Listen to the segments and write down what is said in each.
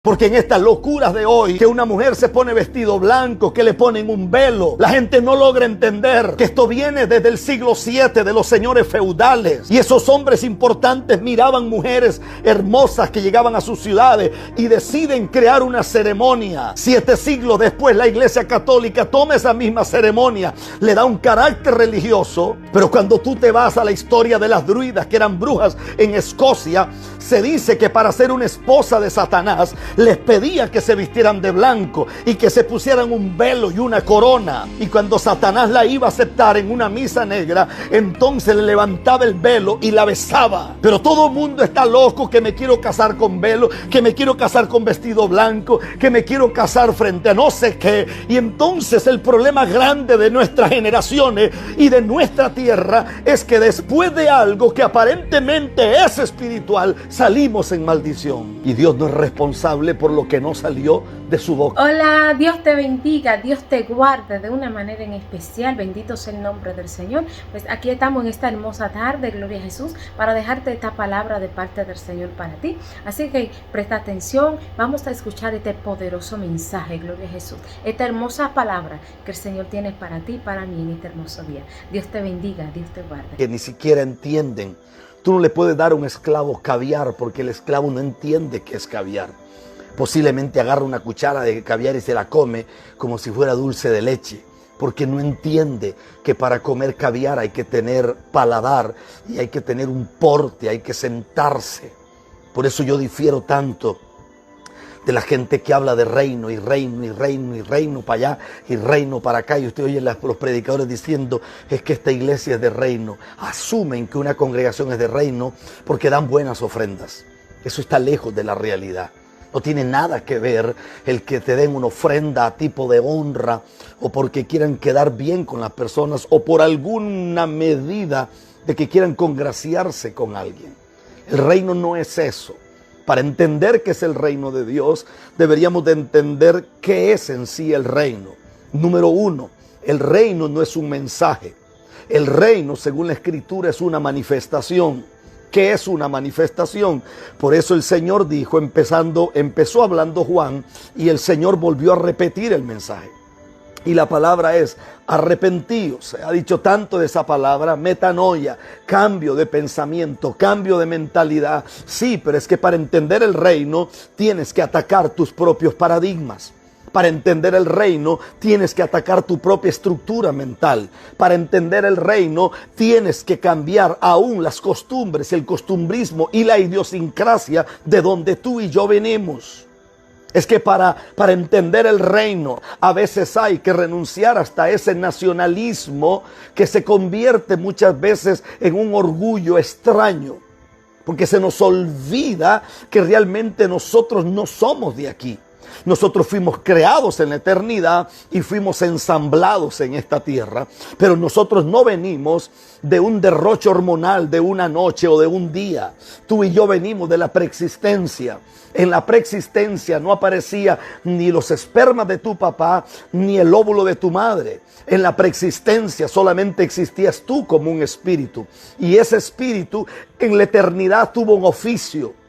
Porque en estas locuras de hoy, que una mujer se pone vestido blanco, que le ponen un velo, la gente no logra entender que esto viene desde el siglo VII de los señores feudales. Y esos hombres importantes miraban mujeres hermosas que llegaban a sus ciudades y deciden crear una ceremonia. 7 siglos después, la Iglesia Católica toma esa misma ceremonia, le da un carácter religioso. Pero cuando tú te vas a la historia de las druidas, que eran brujas en Escocia, se dice que para ser una esposa de Satanás, les pedía que se vistieran de blanco y que se pusieran un velo y una corona. Y cuando Satanás la iba a aceptar en una misa negra, entonces le levantaba el velo y la besaba. Pero todo el mundo está loco que me quiero casar con velo, que me quiero casar con vestido blanco, que me quiero casar frente a no sé qué. Y entonces el problema grande de nuestras generaciones y de nuestra tierra es que después de algo que aparentemente es espiritual, salimos en maldición. Y Dios no es responsable por lo que no salió de su boca. Hola, Dios te bendiga, Dios te guarde de una manera en especial. Bendito sea el nombre del Señor. Pues aquí estamos en esta hermosa tarde, gloria a Jesús, para dejarte esta palabra de parte del Señor para ti. Así que presta atención, vamos a escuchar este poderoso mensaje, gloria a Jesús. Esta hermosa palabra que el Señor tiene para ti, para mí en este hermoso día. Dios te bendiga, Dios te guarde. Que ni siquiera entienden. Tú no le puedes dar a un esclavo caviar porque el esclavo no entiende qué es caviar. Posiblemente agarra una cuchara de caviar y se la come como si fuera dulce de leche, porque no entiende que para comer caviar hay que tener paladar y hay que tener un porte, hay que sentarse. Por eso yo difiero tanto de la gente que habla de reino y reino y reino y reino para allá y reino para acá. Y usted oye los predicadores diciendo es que esta iglesia es de reino. Asumen que una congregación es de reino porque dan buenas ofrendas. Eso está lejos de la realidad. No tiene nada que ver el que te den una ofrenda a tipo de honra o porque quieran quedar bien con las personas o por alguna medida de que quieran congraciarse con alguien. El reino no es eso. Para entender qué es el reino de Dios, deberíamos de entender qué es en sí el reino. Número 1, el reino no es un mensaje. El reino, según la Escritura, es una manifestación. ¿Qué es una manifestación? Por eso el Señor dijo, empezó hablando Juan y el Señor volvió a repetir el mensaje. Y la palabra es arrepentíos. Se ha dicho tanto de esa palabra, metanoia, cambio de pensamiento, cambio de mentalidad. Sí, pero es que para entender el reino tienes que atacar tus propios paradigmas. Para entender el reino tienes que atacar tu propia estructura mental. Para entender el reino tienes que cambiar aún las costumbres, el costumbrismo y la idiosincrasia de donde tú y yo venimos. Es que para entender el reino a veces hay que renunciar hasta ese nacionalismo que se convierte muchas veces en un orgullo extraño. Porque se nos olvida que realmente nosotros no somos de aquí. Nosotros fuimos creados en la eternidad y fuimos ensamblados en esta tierra, pero nosotros no venimos de un derroche hormonal de una noche o de un día. Tú y yo venimos de la preexistencia. En la preexistencia no aparecía ni los espermas de tu papá ni el óvulo de tu madre. En la preexistencia solamente existías tú como un espíritu, y ese espíritu en la eternidad tuvo un oficio.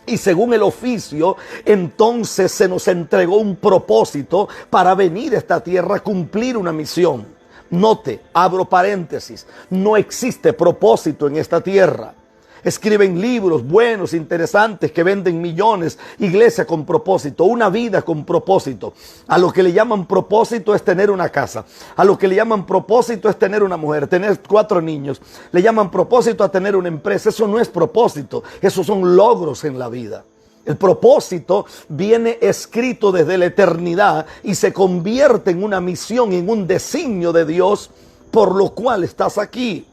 Y según el oficio, entonces se nos entregó un propósito para venir a esta tierra a cumplir una misión. Note, abro paréntesis, no existe propósito en esta tierra. Escriben libros buenos, interesantes, que venden millones. Iglesia con propósito, una vida con propósito. A lo que le llaman propósito es tener una casa. A lo que le llaman propósito es tener una mujer, tener 4 niños. Le llaman propósito a tener una empresa. Eso no es propósito, esos son logros en la vida. El propósito viene escrito desde la eternidad y se convierte en una misión, en un designio de Dios por lo cual estás aquí.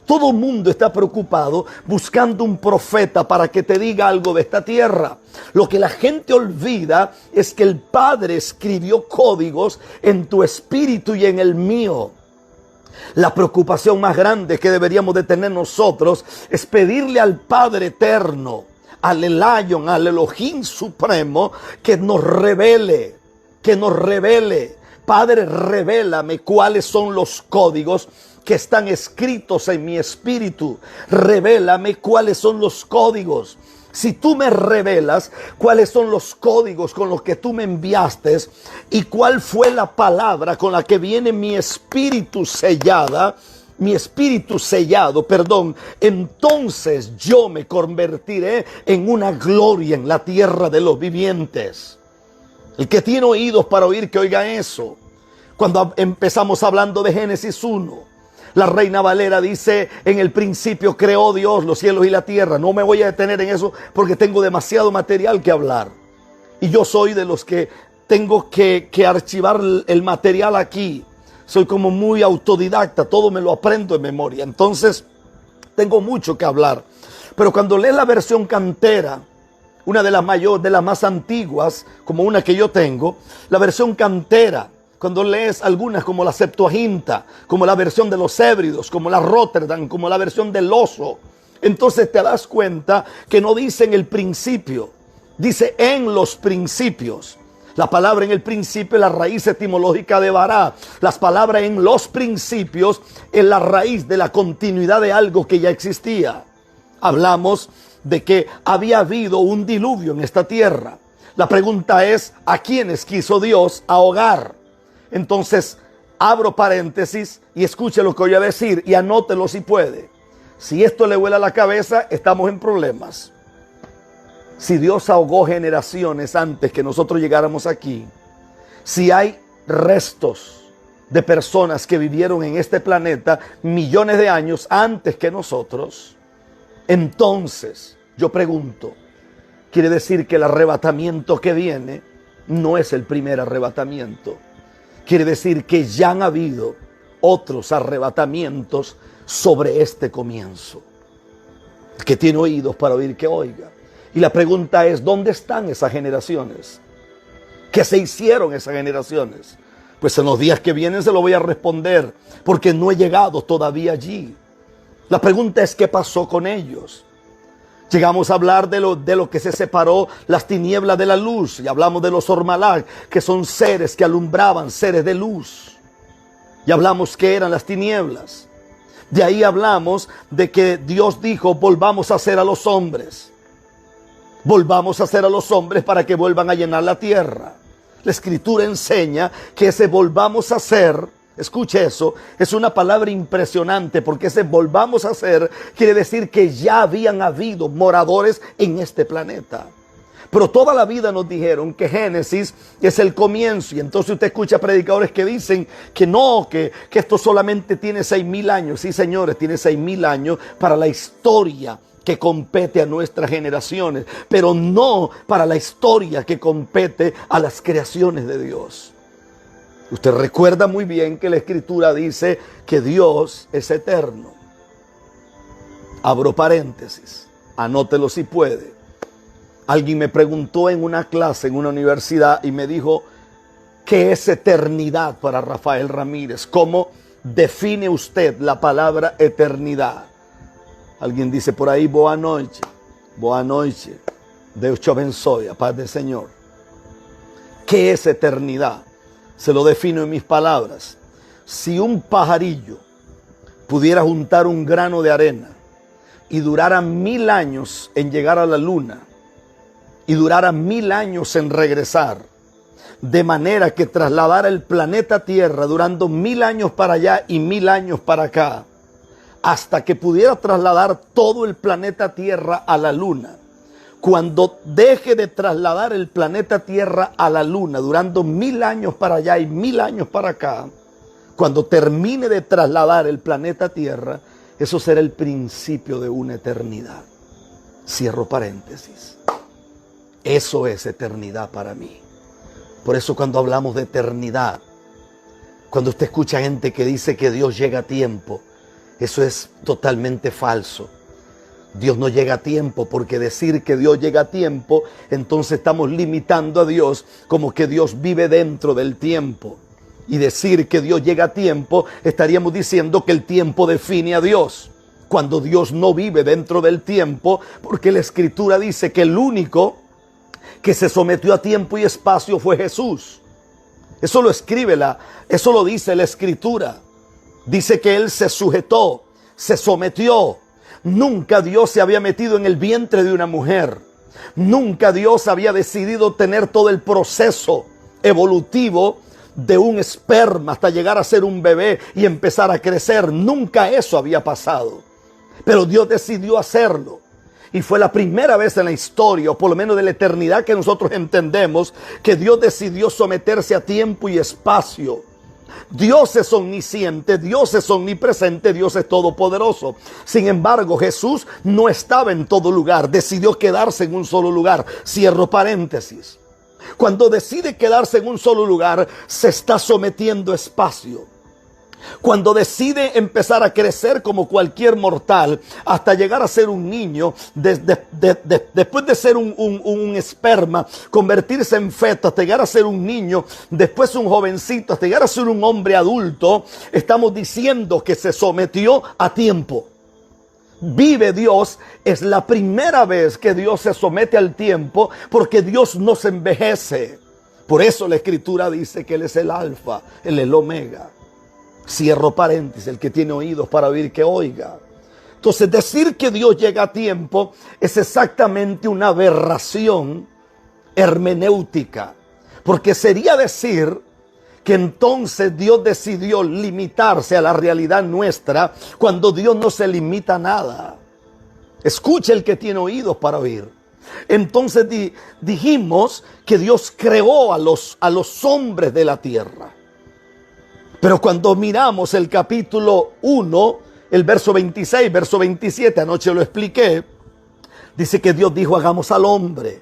Todo el mundo está preocupado buscando un profeta para que te diga algo de esta tierra. Lo que la gente olvida es que el Padre escribió códigos en tu espíritu y en el mío. La preocupación más grande que deberíamos de tener nosotros es pedirle al Padre eterno, al Elion, al Elohim supremo, que nos revele. Padre, revélame cuáles son los códigos que están escritos en mi espíritu. Revélame cuáles son los códigos. si tú me revelas cuáles son los códigos con los que tú me enviaste y cuál fue la palabra con la que viene mi espíritu sellado, entonces yo me convertiré en una gloria en la tierra de los vivientes. El que tiene oídos para oír, que oiga eso. Cuando empezamos hablando de Génesis 1, la Reina Valera dice: en el principio creó Dios los cielos y la tierra. No me voy a detener en eso porque tengo demasiado material que hablar. Y yo soy de los que tengo que archivar el material aquí. Soy como muy autodidacta, todo me lo aprendo de memoria. Entonces, tengo mucho que hablar. Pero cuando lees la versión cantera, una de las mayores, de las más antiguas, como una que yo tengo, la versión cantera, cuando lees algunas como la Septuaginta, como la versión de los Hébridos, como la Rotterdam, como la versión del Oso, entonces te das cuenta que no dice en el principio, dice en los principios. La palabra en el principio es la raíz etimológica de vará. Las palabras en los principios es la raíz de la continuidad de algo que ya existía. Hablamos de que había habido un diluvio en esta tierra. La pregunta es: ¿a quiénes quiso Dios ahogar? Entonces, abro paréntesis y escuche lo que voy a decir y anótelo si puede. Si esto le vuela la cabeza, estamos en problemas. Si Dios ahogó generaciones antes que nosotros llegáramos aquí, si hay restos de personas que vivieron en este planeta millones de años antes que nosotros, entonces yo pregunto, quiere decir que el arrebatamiento que viene no es el primer arrebatamiento. Quiere decir que ya han habido otros arrebatamientos sobre este comienzo. El que tiene oídos para oír, que oiga. Y la pregunta es: ¿dónde están esas generaciones? ¿Qué se hicieron esas generaciones? Pues en los días que vienen se lo voy a responder, porque no he llegado todavía allí. La pregunta es: ¿qué pasó con ellos? Llegamos a hablar de lo que se separó las tinieblas de la luz, y hablamos de los Ormalak, que son seres que alumbraban, seres de luz. Y hablamos que eran las tinieblas. De ahí hablamos de que Dios dijo: volvamos a hacer a los hombres. Volvamos a hacer a los hombres para que vuelvan a llenar la tierra. La Escritura enseña que ese volvamos a hacer, escuche eso, es una palabra impresionante, porque ese volvamos a hacer quiere decir que ya habían habido moradores en este planeta. Pero toda la vida nos dijeron que Génesis es el comienzo. Y entonces usted escucha predicadores que dicen que no, que esto solamente tiene 6,000 años. Sí, señores, tiene 6,000 años para la historia que compete a nuestras generaciones, pero no para la historia que compete a las creaciones de Dios. Usted recuerda muy bien que la Escritura dice que Dios es eterno. Abro paréntesis, anótelo si puede. Alguien me preguntó en una clase en una universidad y me dijo: ¿qué es eternidad para Rafael Ramírez? ¿Cómo define usted la palabra eternidad? Alguien dice por ahí: boa noite, Deus te abençoe, paz del Señor. ¿Qué es eternidad? Se lo defino en mis palabras. Si un pajarillo pudiera juntar un grano de arena y durara 1000 años en llegar a la luna y durara 1000 años en regresar, de manera que trasladara el planeta Tierra durando 1000 años para allá y 1000 años para acá, hasta que pudiera trasladar todo el planeta Tierra a la luna. Cuando deje de trasladar el planeta Tierra a la luna, durando 1000 años para allá y 1000 años para acá, cuando termine de trasladar el planeta Tierra, eso será el principio de una eternidad. Cierro paréntesis. Eso es eternidad para mí. Por eso cuando hablamos de eternidad, cuando usted escucha gente que dice que Dios llega a tiempo, eso es totalmente falso. Dios no llega a tiempo, porque decir que Dios llega a tiempo, entonces estamos limitando a Dios como que Dios vive dentro del tiempo. Y decir que Dios llega a tiempo, estaríamos diciendo que el tiempo define a Dios, cuando Dios no vive dentro del tiempo, porque la Escritura dice que el único que se sometió a tiempo y espacio fue Jesús. Eso lo eso lo dice la Escritura. Dice que Él se sujetó, se sometió. Nunca Dios se había metido en el vientre de una mujer. Nunca Dios había decidido tener todo el proceso evolutivo de un esperma hasta llegar a ser un bebé y empezar a crecer. Nunca eso había pasado. Pero Dios decidió hacerlo. Y fue la primera vez en la historia, o por lo menos de la eternidad que nosotros entendemos, que Dios decidió someterse a tiempo y espacio. Dios es omnisciente, Dios es omnipresente, Dios es todopoderoso. Sin embargo, Jesús no estaba en todo lugar, decidió quedarse en un solo lugar. Cierro paréntesis. Cuando decide quedarse en un solo lugar, se está sometiendo a espacio. Cuando decide empezar a crecer como cualquier mortal hasta llegar a ser un niño, después de ser un esperma, convertirse en feto, hasta llegar a ser un niño, después un jovencito, hasta llegar a ser un hombre adulto, estamos diciendo que se sometió a tiempo. Vive Dios, es la primera vez que Dios se somete al tiempo, porque Dios no se envejece. Por eso la Escritura dice que Él es el alfa, Él es el omega. Cierro paréntesis, el que tiene oídos para oír que oiga. Entonces decir que Dios llega a tiempo es exactamente una aberración hermenéutica. Porque sería decir que entonces Dios decidió limitarse a la realidad nuestra cuando Dios no se limita a nada. Escuche el que tiene oídos para oír. Entonces dijimos que Dios creó a los hombres de la tierra. Pero cuando miramos el capítulo 1, el verso 26, verso 27, anoche lo expliqué, dice que Dios dijo: hagamos al hombre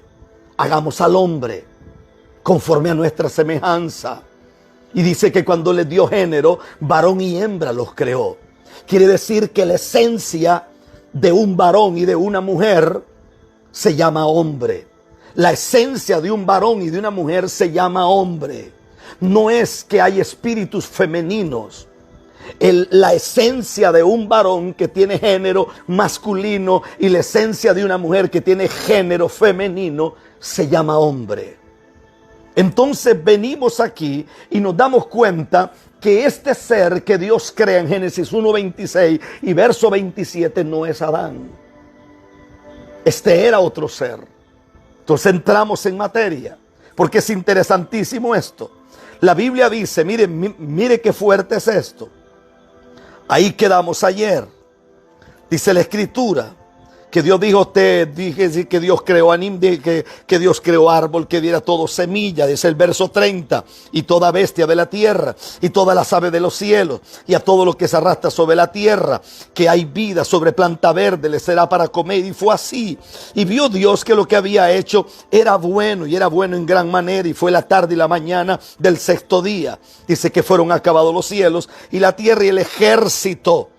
conforme a nuestra semejanza. Y dice que cuando le dio género, varón y hembra los creó. Quiere decir que la esencia de un varón y de una mujer se llama hombre. La esencia de un varón y de una mujer se llama hombre. No es que hay espíritus femeninos. La esencia de un varón que tiene género masculino y la esencia de una mujer que tiene género femenino se llama hombre. Entonces venimos aquí y nos damos cuenta que este ser que Dios crea en Génesis 1:26 y verso 27 no es Adán. Este era otro ser. Entonces entramos en materia, porque es interesantísimo esto. La Biblia dice, mire qué fuerte es esto. Ahí quedamos ayer. Dice la Escritura que Dios dijo, dije que Dios creó que Dios creó árbol que diera todo semilla, dice el verso 30, y toda bestia de la tierra, y todas las aves de los cielos, y a todo lo que se arrastra sobre la tierra, que hay vida sobre planta verde, le será para comer. Y fue así. Y vio Dios que lo que había hecho era bueno, y era bueno en gran manera, y fue la tarde y la mañana del sexto día. Dice que fueron acabados los cielos, y la tierra y el ejército,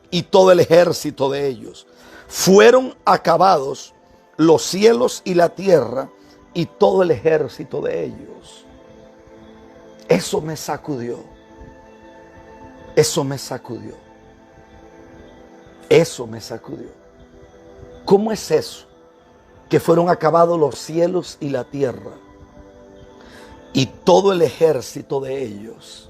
y todo el ejército de ellos. Fueron acabados los cielos y la tierra y todo el ejército de ellos. Eso me sacudió. Eso me sacudió. Eso me sacudió. ¿Cómo es eso? Que fueron acabados los cielos y la tierra y todo el ejército de ellos.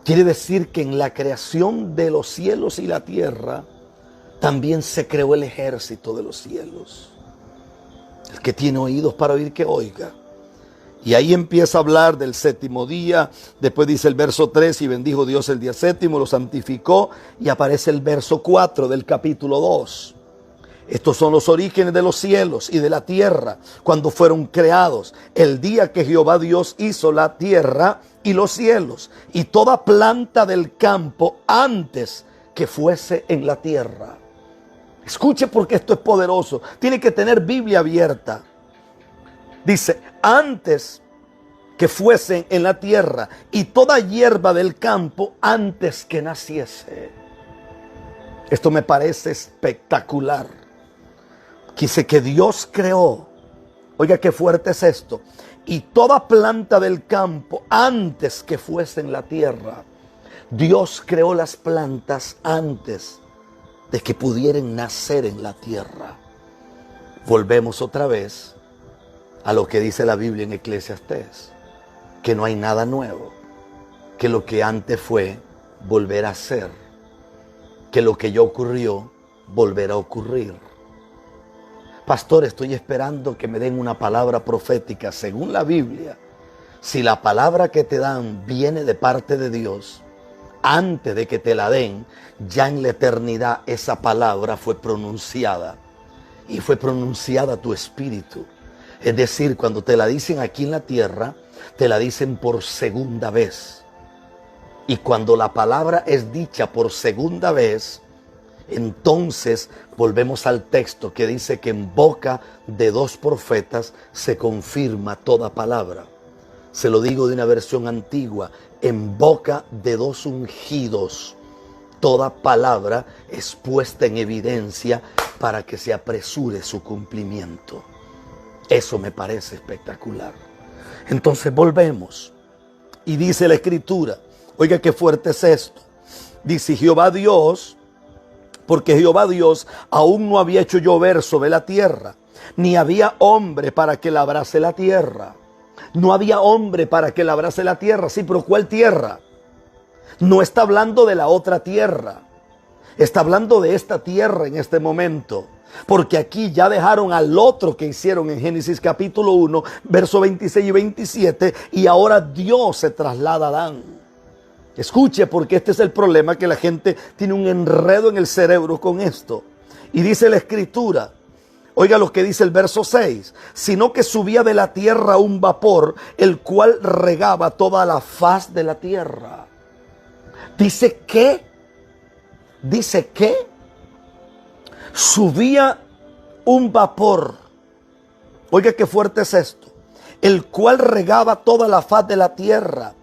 Quiere decir que en la creación de los cielos y la tierra también se creó el ejército de los cielos. El que tiene oídos para oír que oiga. Y ahí empieza a hablar del séptimo día. Después dice el verso 3, y bendijo Dios el día séptimo, lo santificó. Y aparece el verso 4 del capítulo 2. Estos son los orígenes de los cielos y de la tierra cuando fueron creados. El día que Jehová Dios hizo la tierra y los cielos y toda planta del campo antes que fuese en la tierra. Escuche, porque esto es poderoso. Tiene que tener Biblia abierta. Dice, antes que fuesen en la tierra y toda hierba del campo antes que naciese. Esto me parece espectacular. Dice que Dios creó, oiga qué fuerte es esto, y toda planta del campo antes que fuese en la tierra. Dios creó las plantas antes de que pudieran nacer en la tierra. Volvemos otra vez a lo que dice la Biblia en Eclesiastés, que no hay nada nuevo, que lo que antes fue volverá a ser, que lo que ya ocurrió volverá a ocurrir. Pastor, estoy esperando que me den una palabra profética. Según la Biblia, si la palabra que te dan viene de parte de Dios, antes de que te la den, ya en la eternidad esa palabra fue pronunciada. Y fue pronunciada a tu espíritu. Es decir, cuando te la dicen aquí en la tierra, te la dicen por segunda vez. Y cuando la palabra es dicha por segunda vez, entonces volvemos al texto que dice que en boca de dos profetas se confirma toda palabra. Se lo digo de una versión antigua: en boca de dos ungidos toda palabra es puesta en evidencia para que se apresure su cumplimiento. Eso me parece espectacular. Entonces volvemos y dice la Escritura, oiga qué fuerte es esto. Dice Jehová Dios, porque Jehová Dios aún no había hecho llover sobre la tierra, ni había hombre para que labrase la tierra. No había hombre para que labrase la tierra. Sí, pero ¿cuál tierra? No está hablando de la otra tierra. Está hablando de esta tierra en este momento. Porque aquí ya dejaron al otro que hicieron en Génesis capítulo 1, versos 26 y 27. Y ahora Dios se traslada a Adán. Escuche, porque este es el problema, que la gente tiene un enredo en el cerebro con esto. Y dice la Escritura, oiga lo que dice el verso 6, sino que subía de la tierra un vapor, el cual regaba toda la faz de la tierra. Dice que subía un vapor. Oiga qué fuerte es esto. El cual regaba toda la faz de la tierra.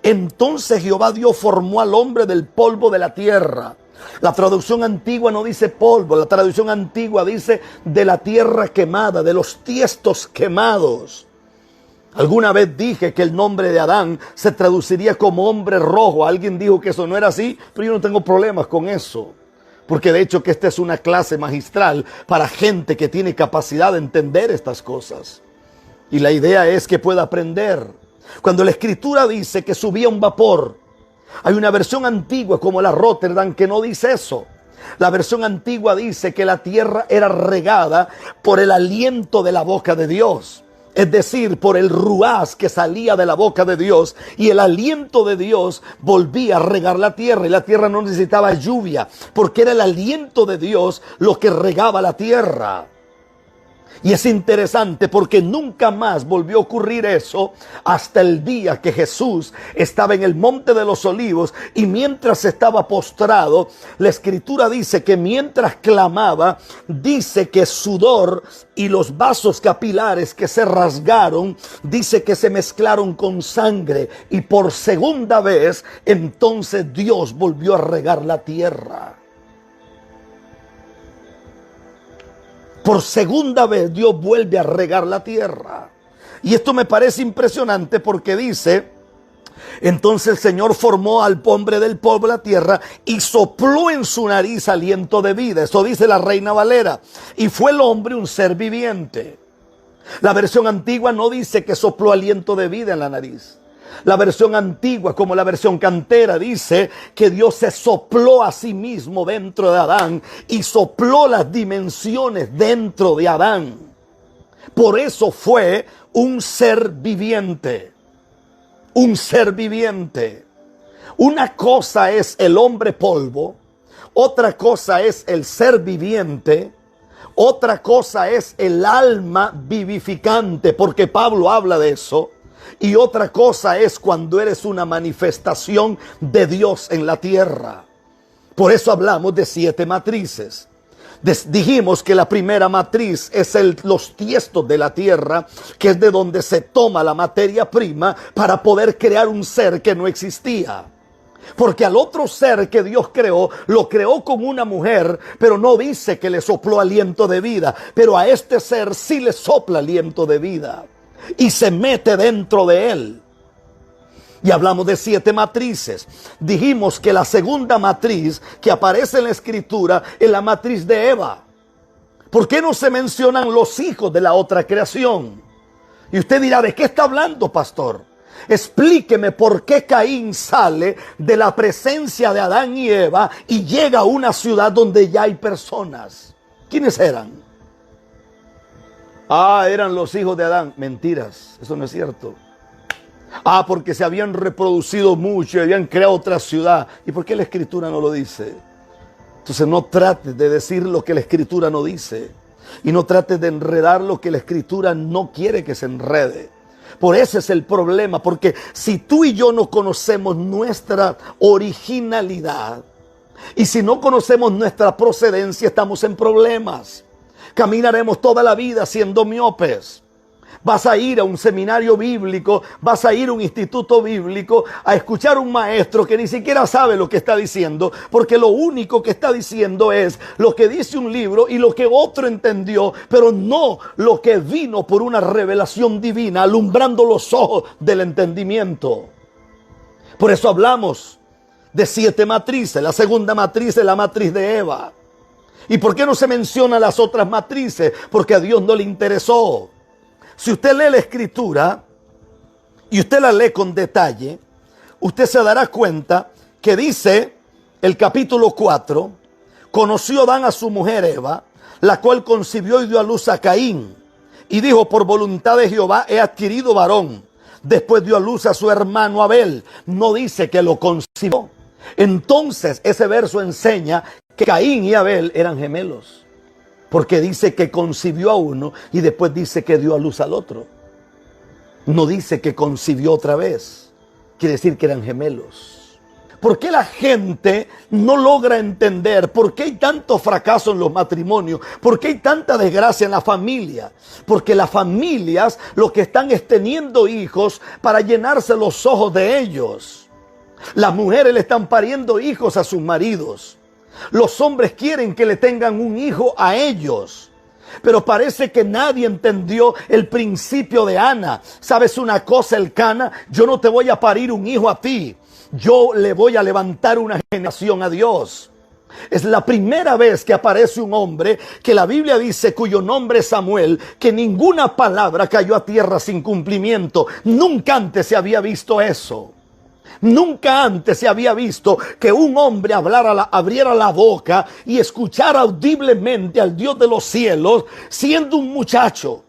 Entonces Jehová Dios formó al hombre del polvo de la tierra. La traducción antigua no dice polvo, la traducción antigua dice de la tierra quemada, de los tiestos quemados. Alguna vez dije que el nombre de Adán se traduciría como hombre rojo. Alguien dijo que eso no era así, pero yo no tengo problemas con eso. Porque de hecho que esta es una clase magistral para gente que tiene capacidad de entender estas cosas. Y la idea es que pueda aprender. Cuando la Escritura dice que subía un vapor, hay una versión antigua como la Rotterdam que no dice eso. La versión antigua dice que la tierra era regada por el aliento de la boca de Dios. Es decir, por el ruaz que salía de la boca de Dios, y el aliento de Dios volvía a regar la tierra, y la tierra no necesitaba lluvia, porque era el aliento de Dios lo que regaba la tierra. Y es interesante porque nunca más volvió a ocurrir eso hasta el día que Jesús estaba en el Monte de los Olivos, y mientras estaba postrado, la Escritura dice que mientras clamaba, dice que sudor y los vasos capilares que se rasgaron, dice que se mezclaron con sangre, y por segunda vez entonces Dios volvió a regar la tierra. Por segunda vez Dios vuelve a regar la tierra. Y esto me parece impresionante porque dice, entonces el Señor formó al hombre del polvo de la tierra y sopló en su nariz aliento de vida. Eso dice la Reina Valera. Y fue el hombre un ser viviente. La versión antigua no dice que sopló aliento de vida en la nariz. La versión antigua, como la versión cantera, dice que Dios se sopló a sí mismo dentro de Adán y sopló las dimensiones dentro de Adán. Por eso fue un ser viviente. Un ser viviente. Una cosa es el hombre polvo, otra cosa es el ser viviente, otra cosa es el alma vivificante, porque Pablo habla de eso. Y otra cosa es cuando eres una manifestación de Dios en la tierra. Por eso hablamos de 7 matrices. Dijimos que la primera matriz es los tiestos de la tierra, que es de donde se toma la materia prima para poder crear un ser que no existía. Porque al otro ser que Dios creó, lo creó con una mujer, pero no dice que le sopló aliento de vida. Pero a este ser sí le sopla aliento de vida y se mete dentro de él. Y hablamos de 7 matrices. Dijimos que la segunda matriz que aparece en la Escritura es la matriz de Eva. ¿Por qué no se mencionan los hijos de la otra creación? Y usted dirá, ¿de qué está hablando, pastor? Explíqueme por qué Caín sale de la presencia de Adán y Eva y llega a una ciudad donde ya hay personas. ¿Quiénes eran? Eran los hijos de Adán. Mentiras, eso no es cierto. Porque se habían reproducido mucho y habían creado otra ciudad. ¿Y por qué la Escritura no lo dice? Entonces no trates de decir lo que la Escritura no dice. Y no trates de enredar lo que la Escritura no quiere que se enrede. Por ese es el problema, porque si tú y yo no conocemos nuestra originalidad y si no conocemos nuestra procedencia, estamos en problemas. Caminaremos toda la vida siendo miopes. Vas a ir a un seminario bíblico, vas a ir a un instituto bíblico a escuchar a un maestro que ni siquiera sabe lo que está diciendo, porque lo único que está diciendo es lo que dice un libro y lo que otro entendió, pero no lo que vino por una revelación divina, alumbrando los ojos del entendimiento. Por eso hablamos de 7 matrices. La segunda matriz es la matriz de Eva. ¿Y por qué no se mencionan las otras matrices? Porque a Dios no le interesó. Si usted lee la Escritura y usted la lee con detalle, usted se dará cuenta que dice el capítulo 4, conoció Adán a su mujer Eva, la cual concibió y dio a luz a Caín. Y dijo, por voluntad de Jehová he adquirido varón. Después dio a luz a su hermano Abel. No dice que lo concibió. Entonces ese verso enseña que Caín y Abel eran gemelos. Porque dice que concibió a uno y después dice que dio a luz al otro. No dice que concibió otra vez. Quiere decir que eran gemelos. ¿Por qué la gente no logra entender por qué hay tanto fracaso en los matrimonios? ¿Por qué hay tanta desgracia en la familia? Porque las familias lo que están es teniendo hijos para llenarse los ojos de ellos. Las mujeres le están pariendo hijos a sus maridos. Los hombres quieren que le tengan un hijo a ellos. Pero parece que nadie entendió el principio de Ana. ¿Sabes una cosa, Elcana? Yo no te voy a parir un hijo a ti. Yo le voy a levantar una generación a Dios. Es la primera vez que aparece un hombre que la Biblia dice cuyo nombre es Samuel, que ninguna palabra cayó a tierra sin cumplimiento. Nunca antes se había visto eso. Nunca antes se había visto que un hombre abriera la boca y escuchara audiblemente al Dios de los cielos siendo un muchacho.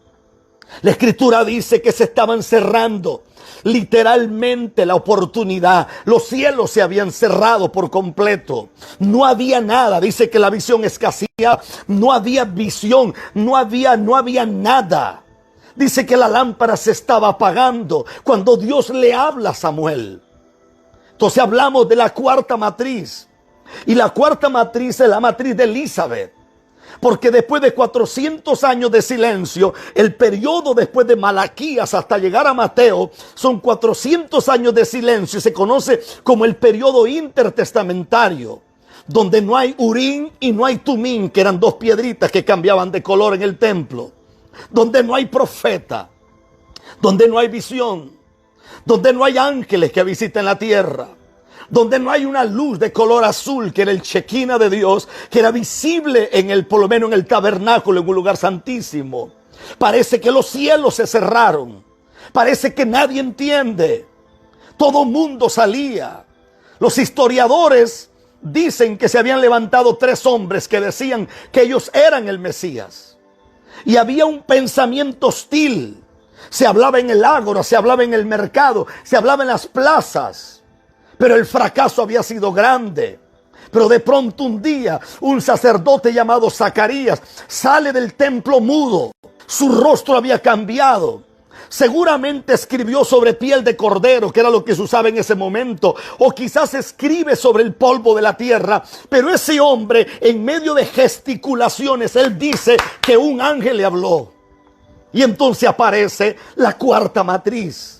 La Escritura dice que se estaban cerrando literalmente la oportunidad. Los cielos se habían cerrado por completo. No había nada. Dice que la visión escaseaba. No había visión. No había nada. Dice que la lámpara se estaba apagando cuando Dios le habla a Samuel. Entonces hablamos de la cuarta matriz. Y la cuarta matriz es la matriz de Elizabeth. Porque después de 400 años de silencio, el periodo después de Malaquías hasta llegar a Mateo, son 400 años de silencio. Se conoce como el periodo intertestamentario, donde no hay Urim y no hay Tumim, que eran 2 piedritas que cambiaban de color en el templo. Donde no hay profeta, donde no hay visión, donde no hay ángeles que visiten la tierra, donde no hay una luz de color azul, que era el Shekinah de Dios, que era visible por lo menos en el tabernáculo, en un lugar santísimo. Parece que los cielos se cerraron. Parece que nadie entiende. Todo mundo salía. Los historiadores dicen que se habían levantado 3 hombres que decían que ellos eran el Mesías. Y había un pensamiento hostil. Se hablaba en el ágora, se hablaba en el mercado, se hablaba en las plazas. Pero el fracaso había sido grande. Pero de pronto un día, un sacerdote llamado Zacarías sale del templo mudo. Su rostro había cambiado. Seguramente escribió sobre piel de cordero, que era lo que se usaba en ese momento. O quizás escribe sobre el polvo de la tierra. Pero ese hombre, en medio de gesticulaciones, él dice que un ángel le habló. Y entonces aparece la cuarta matriz.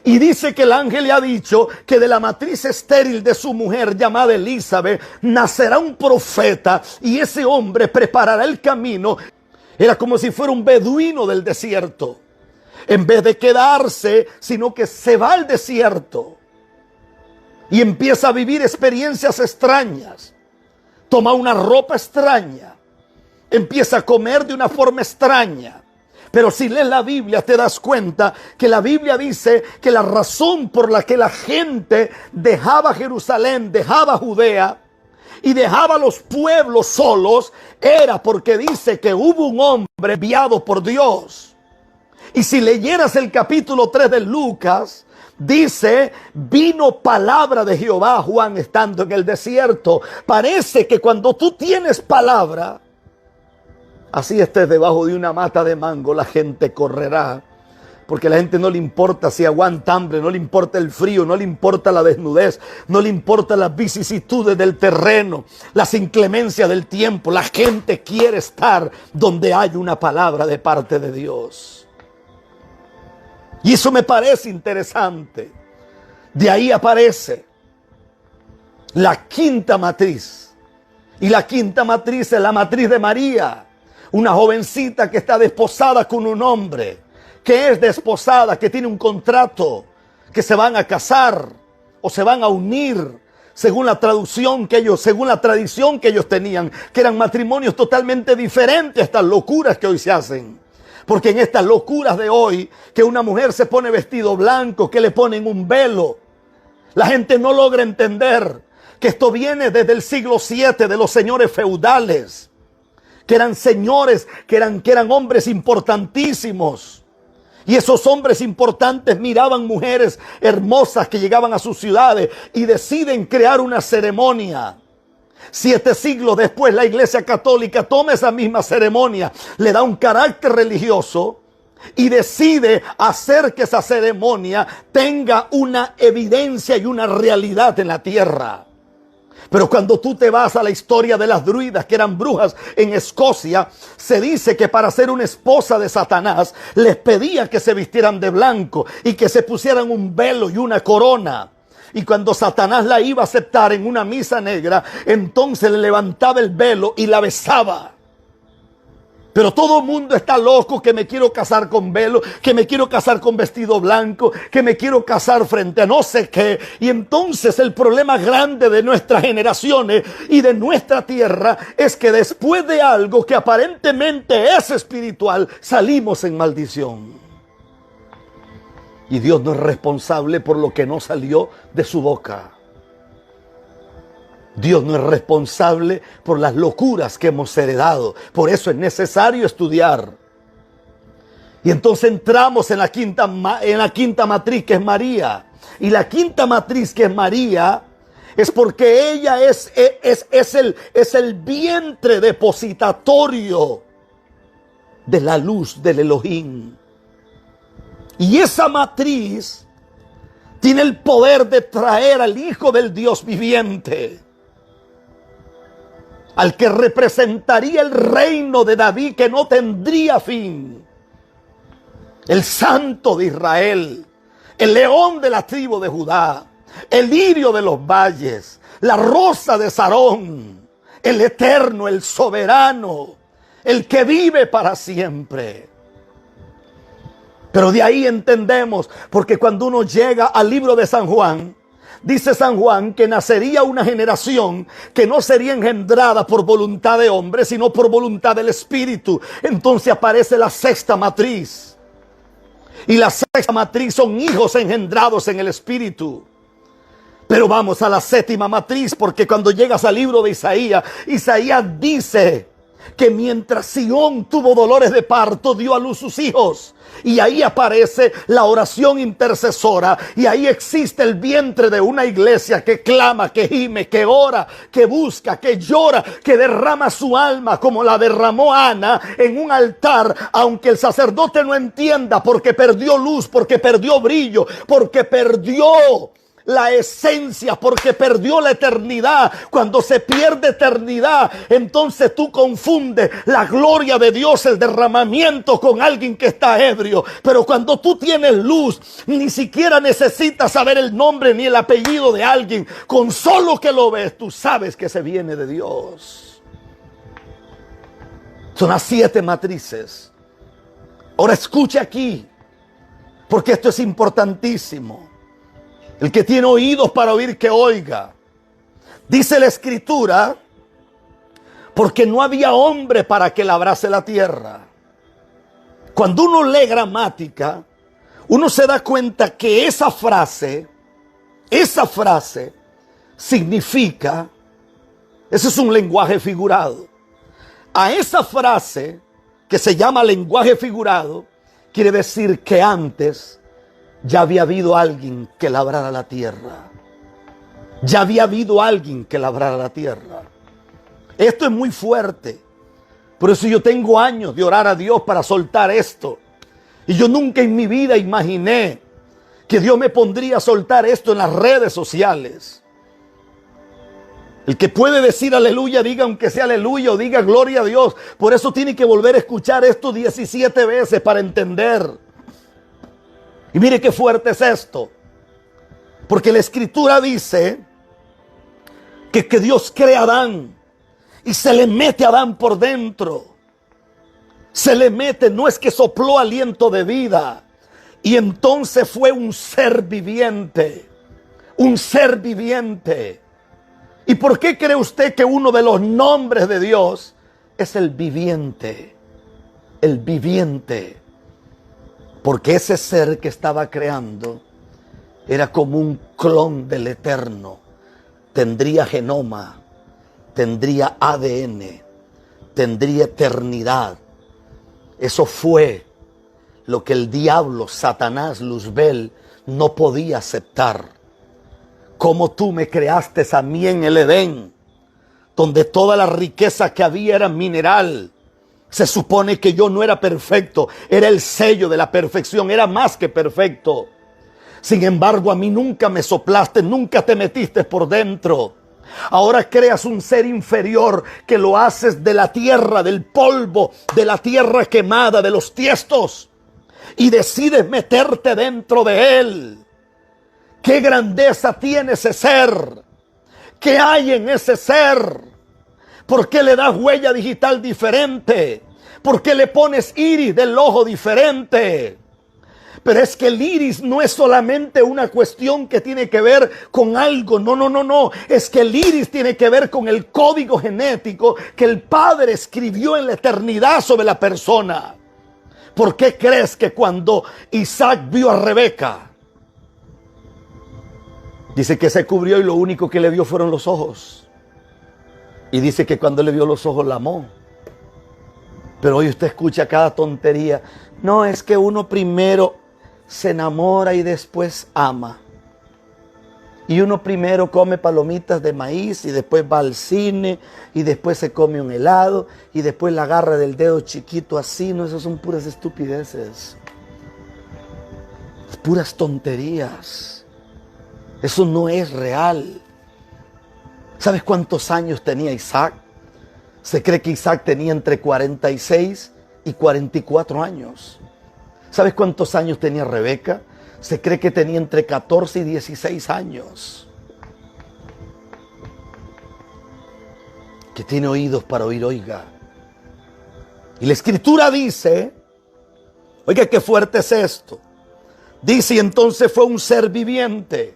Y dice que el ángel le ha dicho que de la matriz estéril de su mujer llamada Elizabeth nacerá un profeta y ese hombre preparará el camino. Era como si fuera un beduino del desierto. En vez de quedarse, sino que se va al desierto y empieza a vivir experiencias extrañas. Toma una ropa extraña. Empieza a comer de una forma extraña. Pero si lees la Biblia te das cuenta que la Biblia dice que la razón por la que la gente dejaba Jerusalén, dejaba Judea, y dejaba a los pueblos solos, era porque dice que hubo un hombre enviado por Dios. Y si leyeras el capítulo 3 de Lucas, dice, vino palabra de Jehová a Juan estando en el desierto. Parece que cuando tú tienes palabra, así estés debajo de una mata de mango, la gente correrá. Porque a la gente no le importa si aguanta hambre, no le importa el frío, no le importa la desnudez, no le importa las vicisitudes del terreno, las inclemencias del tiempo. La gente quiere estar donde hay una palabra de parte de Dios. Y eso me parece interesante. De ahí aparece la quinta matriz. Y la quinta matriz es la matriz de María, una jovencita que está desposada con un hombre, que es desposada, que tiene un contrato, que se van a casar o se van a unir, según la traducción que ellos, según la tradición que ellos tenían, que eran matrimonios totalmente diferentes a estas locuras que hoy se hacen. Porque en estas locuras de hoy, que una mujer se pone vestido blanco, que le ponen un velo, la gente no logra entender que esto viene desde el siglo VII de los señores feudales, que eran señores, que eran hombres importantísimos. Y esos hombres importantes miraban mujeres hermosas que llegaban a sus ciudades y deciden crear una ceremonia. 7 siglos después la Iglesia Católica toma esa misma ceremonia, le da un carácter religioso y decide hacer que esa ceremonia tenga una evidencia y una realidad en la tierra. Pero cuando tú te vas a la historia de las druidas, que eran brujas en Escocia, se dice que para ser una esposa de Satanás les pedía que se vistieran de blanco y que se pusieran un velo y una corona. Y cuando Satanás la iba a aceptar en una misa negra, entonces le levantaba el velo y la besaba. Pero todo el mundo está loco, que me quiero casar con velo, que me quiero casar con vestido blanco, que me quiero casar frente a no sé qué. Y entonces el problema grande de nuestras generaciones y de nuestra tierra es que después de algo que aparentemente es espiritual, salimos en maldición. Y Dios no es responsable por lo que no salió de su boca. Dios no es responsable por las locuras que hemos heredado. Por eso es necesario estudiar. Y entonces entramos en la quinta matriz, que es María. Y la quinta matriz, que es María, es porque ella es el vientre depositatorio de la luz del Elohim. Y esa matriz tiene el poder de traer al Hijo del Dios viviente, al que representaría el reino de David, que no tendría fin. El Santo de Israel, el león de la tribu de Judá, el lirio de los valles, la rosa de Sarón, el eterno, el soberano, el que vive para siempre. Pero de ahí entendemos, porque cuando uno llega al libro de San Juan, dice San Juan que nacería una generación que no sería engendrada por voluntad de hombre, sino por voluntad del Espíritu. Entonces aparece la sexta matriz. Y la sexta matriz son hijos engendrados en el Espíritu. Pero vamos a la séptima matriz, porque cuando llegas al libro de Isaías, Isaías dice que mientras Sión tuvo dolores de parto, dio a luz sus hijos. Y ahí aparece la oración intercesora. Y ahí existe el vientre de una iglesia que clama, que gime, que ora, que busca, que llora, que derrama su alma como la derramó Ana en un altar. Aunque el sacerdote no entienda, porque perdió luz, porque perdió brillo, porque perdió la esencia, porque perdió la eternidad. Cuando se pierde eternidad, entonces tú confundes la gloria de Dios, el derramamiento, con alguien que está ebrio. Pero cuando tú tienes luz, ni siquiera necesitas saber el nombre ni el apellido de alguien. Con solo que lo ves, tú sabes que se viene de Dios. Son las 7 matrices. Ahora escuche aquí, porque esto es importantísimo. El que tiene oídos para oír, que oiga. Dice la Escritura, porque no había hombre para que labrase la tierra. Cuando uno lee gramática, uno se da cuenta que esa frase significa Ese es un lenguaje figurado. A esa frase que se llama lenguaje figurado, quiere decir que antes ya había habido alguien que labrara la tierra. Ya había habido alguien que labrara la tierra. Esto es muy fuerte. Por eso yo tengo años de orar a Dios para soltar esto. Y yo nunca en mi vida imaginé que Dios me pondría a soltar esto en las redes sociales. El que puede decir aleluya, diga aunque sea aleluya o diga gloria a Dios. Por eso tiene que volver a escuchar esto 17 veces para entender. Y mire qué fuerte es esto. Porque la Escritura dice que Dios crea a Adán y se le mete a Adán por dentro. Se le mete, no es que sopló aliento de vida. Y entonces fue un ser viviente. Un ser viviente. ¿Y por qué cree usted que uno de los nombres de Dios es el viviente? El viviente. Porque ese ser que estaba creando era como un clon del Eterno. Tendría genoma, tendría ADN, tendría eternidad. Eso fue lo que el diablo, Satanás, Luzbel, no podía aceptar. Como tú me creaste a mí en el Edén, donde toda la riqueza que había era mineral. Se supone que yo no era perfecto, era el sello de la perfección, era más que perfecto. Sin embargo, a mí nunca me soplaste, nunca te metiste por dentro. Ahora creas un ser inferior que lo haces de la tierra, del polvo, de la tierra quemada, de los tiestos, y decides meterte dentro de él. ¿Qué grandeza tiene ese ser? ¿Qué hay en ese ser? ¿Por qué le das huella digital diferente? ¿Por qué le pones iris del ojo diferente? Pero es que el iris no es solamente una cuestión que tiene que ver con algo. No. Es que el iris tiene que ver con el código genético que el Padre escribió en la eternidad sobre la persona. ¿Por qué crees que cuando Isaac vio a Rebeca, dice que se cubrió y lo único que le vio fueron los ojos? Y dice que cuando le vio los ojos la amó. Pero hoy usted escucha cada tontería. No, es que uno primero se enamora y después ama. Y uno primero come palomitas de maíz y después va al cine y después se come un helado y después la agarra del dedo chiquito así. No, esas son puras estupideces. Puras tonterías. Eso no es real. ¿Sabes cuántos años tenía Isaac? Se cree que Isaac tenía entre 46 y 44 años. ¿Sabes cuántos años tenía Rebeca? Se cree que tenía entre 14 y 16 años. Que tiene oídos para oír, oiga. Y la Escritura dice, oiga qué fuerte es esto. Dice, y entonces fue un ser viviente.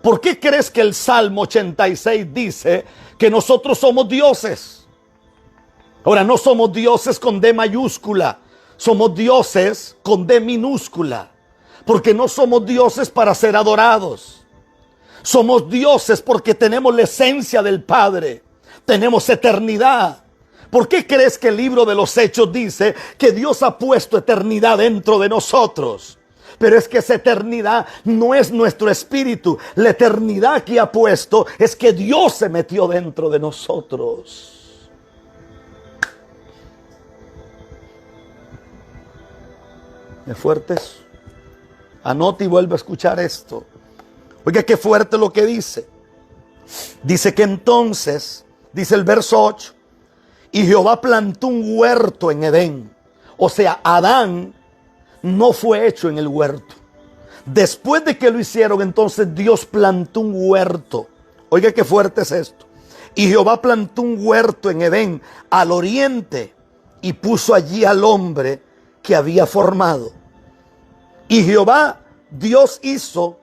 ¿Por qué crees que el Salmo 86 dice que nosotros somos dioses? Ahora, no somos dioses con D mayúscula, somos dioses con D minúscula, porque no somos dioses para ser adorados. Somos dioses porque tenemos la esencia del Padre, tenemos eternidad. ¿Por qué crees que el libro de los Hechos dice que Dios ha puesto eternidad dentro de nosotros? Pero es que esa eternidad no es nuestro espíritu. La eternidad que ha puesto es que Dios se metió dentro de nosotros. ¿Es fuerte eso? Anote y vuelve a escuchar esto. Oiga, qué fuerte lo que dice. Dice que entonces, dice el verso 8, y Jehová plantó un huerto en Edén. O sea, Adán no fue hecho en el huerto. Después de que lo hicieron, entonces Dios plantó un huerto. Oiga qué fuerte es esto. Y Jehová plantó un huerto en Edén, al oriente, y puso allí al hombre que había formado. Y Jehová, Dios, hizo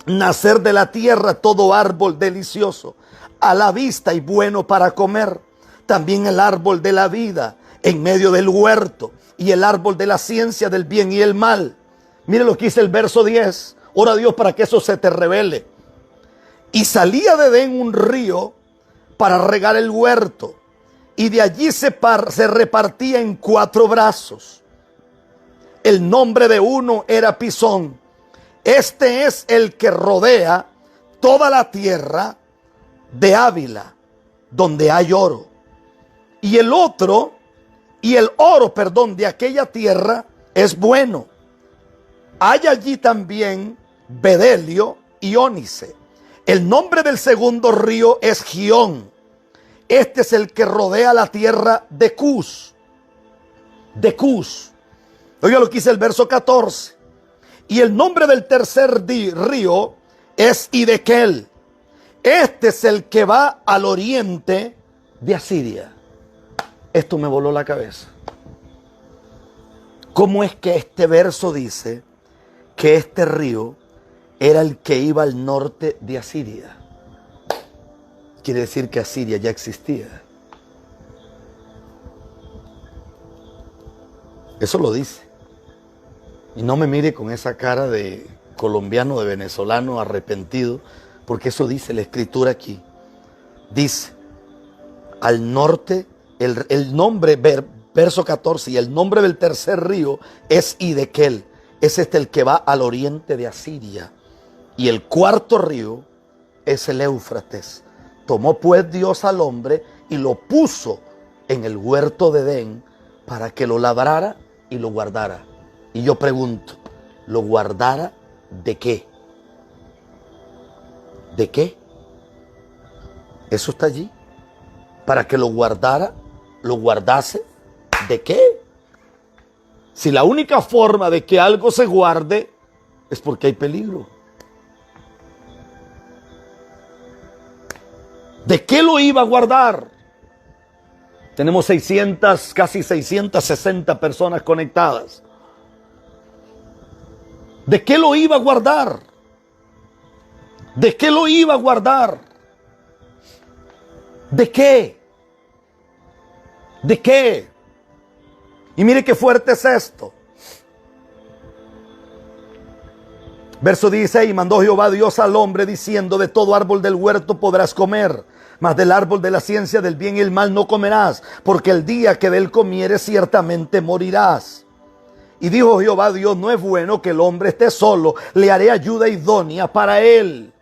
nacer de la tierra todo árbol delicioso, a la vista y bueno para comer. También el árbol de la vida en medio del huerto, y el árbol de la ciencia del bien y el mal. Mire lo que dice el verso 10. Ora a Dios para que eso se te revele. Y salía de Edén un río para regar el huerto, y de allí se repartía en 4 brazos. El nombre de uno era Pisón. Este es el que rodea toda la tierra de Ávila, donde hay oro. Y el oro, de aquella tierra es bueno. Hay allí también bedelio y ónice. El nombre del segundo río es Gión. Este es el que rodea la tierra de Cus. De Cus. Oiga lo que dice el verso 14. Y el nombre del tercer río es Hidekel. Este es el que va al oriente de Asiria. Esto me voló la cabeza. ¿Cómo es que este verso dice que este río era el que iba al norte de Asiria? Quiere decir que Asiria ya existía. Eso lo dice. Y no me mire con esa cara de colombiano, de venezolano arrepentido, porque eso dice la escritura aquí. Dice, al norte, el nombre, verso 14, y el nombre del tercer río es Hidekel. Es el que va al oriente de Asiria. Y el cuarto río es el Éufrates. Tomó pues Dios al hombre y lo puso en el huerto de Edén para que lo labrara y lo guardara. Y yo pregunto, ¿lo guardara de qué? ¿De qué? Eso está allí. Para que lo guardara, lo guardase, ¿de qué? Si la única forma de que algo se guarde es porque hay peligro. ¿De qué lo iba a guardar? Tenemos casi 660 personas conectadas. ¿De qué lo iba a guardar? ¿De qué lo iba a guardar? ¿De qué? ¿De qué? Y mire qué fuerte es esto. Verso 16, y mandó Jehová Dios al hombre diciendo, de todo árbol del huerto podrás comer, mas del árbol de la ciencia del bien y el mal no comerás, porque el día que de él comieres ciertamente morirás. Y dijo Jehová Dios, no es bueno que el hombre esté solo, le haré ayuda idónea para él.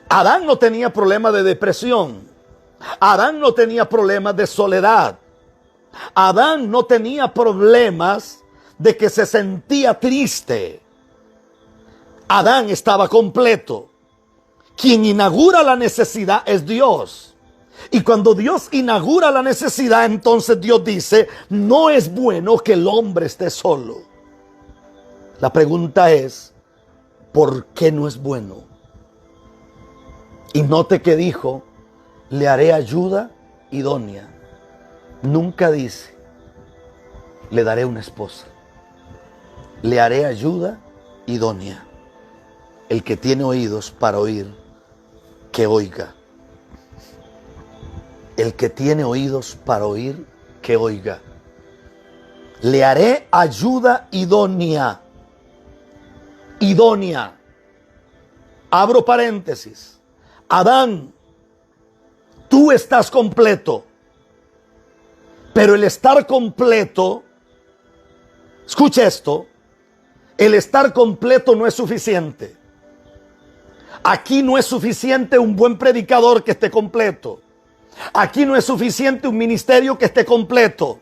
Adán no tenía problema de depresión. Adán no tenía problemas de soledad. Adán no tenía problemas de que se sentía triste. Adán estaba completo. Quien inaugura la necesidad es Dios. Y cuando Dios inaugura la necesidad, entonces Dios dice, no es bueno que el hombre esté solo. La pregunta es, ¿por qué no es bueno? Y note que dijo, le haré ayuda idónea. Nunca dice, le daré una esposa. Le haré ayuda idónea. El que tiene oídos para oír, que oiga. El que tiene oídos para oír, que oiga. Le haré ayuda idónea. Idónea. Abro paréntesis. Adán, tú estás completo. Pero el estar completo, escuche esto, el estar completo no es suficiente. Aquí no es suficiente un buen predicador que esté completo. Aquí no es suficiente un ministerio que esté completo.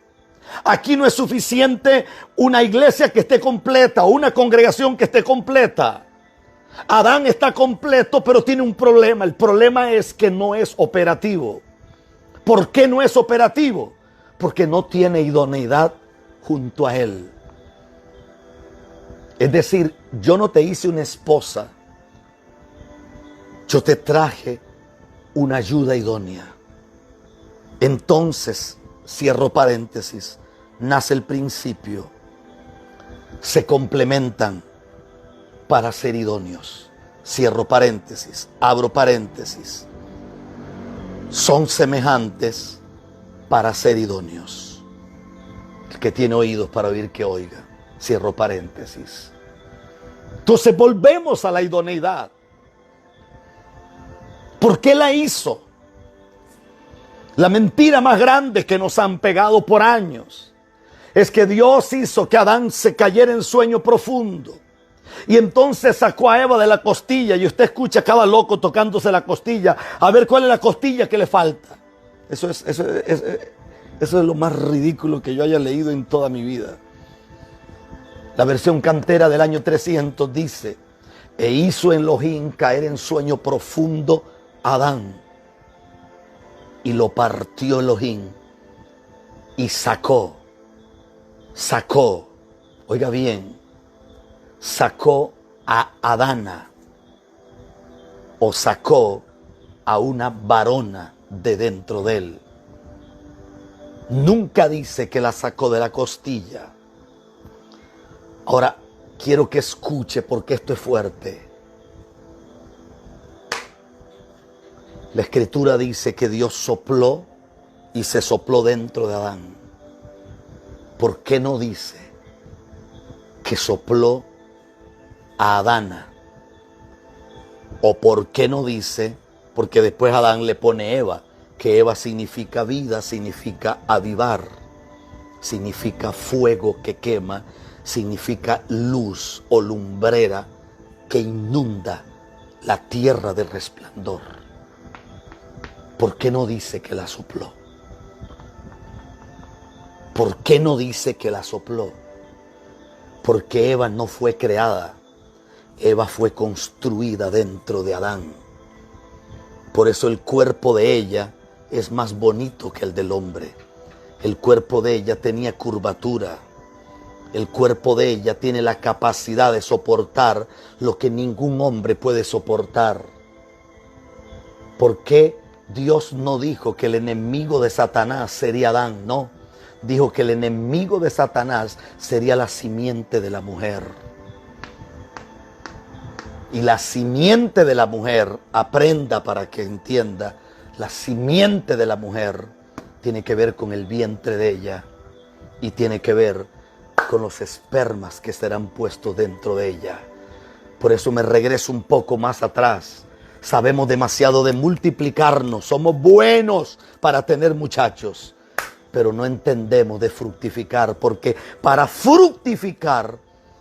Aquí no es suficiente una iglesia que esté completa o una congregación que esté completa. Adán está completo, pero tiene un problema. El problema es que no es operativo. ¿Por qué no es operativo? Porque no tiene idoneidad junto a él. Es decir, yo no te hice una esposa. Yo te traje una ayuda idónea. Entonces, cierro paréntesis, nace el principio. Se complementan para ser idóneos. Cierro paréntesis, abro paréntesis. Son semejantes para ser idóneos. El que tiene oídos para oír, que oiga. Cierro paréntesis. Entonces volvemos a la idoneidad. ¿Por qué la hizo? La mentira más grande que nos han pegado por años es que Dios hizo que Adán se cayera en sueño profundo. Y entonces sacó a Eva de la costilla, y usted escucha a cada loco tocándose la costilla, a ver cuál es la costilla que le falta. Eso es lo más ridículo que yo haya leído en toda mi vida. La versión cantera del año 300 dice: e hizo Elohim caer en sueño profundo a Adán, y lo partió Elohim, y sacó, oiga bien, sacó a Adana, o sacó a una varona de dentro de él. Nunca dice que la sacó de la costilla. Ahora, quiero que escuche porque esto es fuerte. La Escritura dice que Dios sopló y se sopló dentro de Adán. ¿Por qué no dice que sopló a Adana? ¿O por qué no dice? Porque después Adán le pone Eva, que Eva significa vida, significa avivar, significa fuego que quema, significa luz o lumbrera que inunda la tierra de resplandor. ¿Por qué no dice que la sopló? ¿Por qué no dice que la sopló? Porque Eva no fue creada, Eva fue construida dentro de Adán. Por eso el cuerpo de ella es más bonito que el del hombre. El cuerpo de ella tenía curvatura. El cuerpo de ella tiene la capacidad de soportar lo que ningún hombre puede soportar. ¿Por qué Dios no dijo que el enemigo de Satanás sería Adán? No, dijo que el enemigo de Satanás sería la simiente de la mujer. Y la simiente de la mujer, aprenda para que entienda, la simiente de la mujer tiene que ver con el vientre de ella y tiene que ver con los espermas que serán puestos dentro de ella. Por eso me regreso un poco más atrás. Sabemos demasiado de multiplicarnos, somos buenos para tener muchachos, pero no entendemos de fructificar, porque para fructificar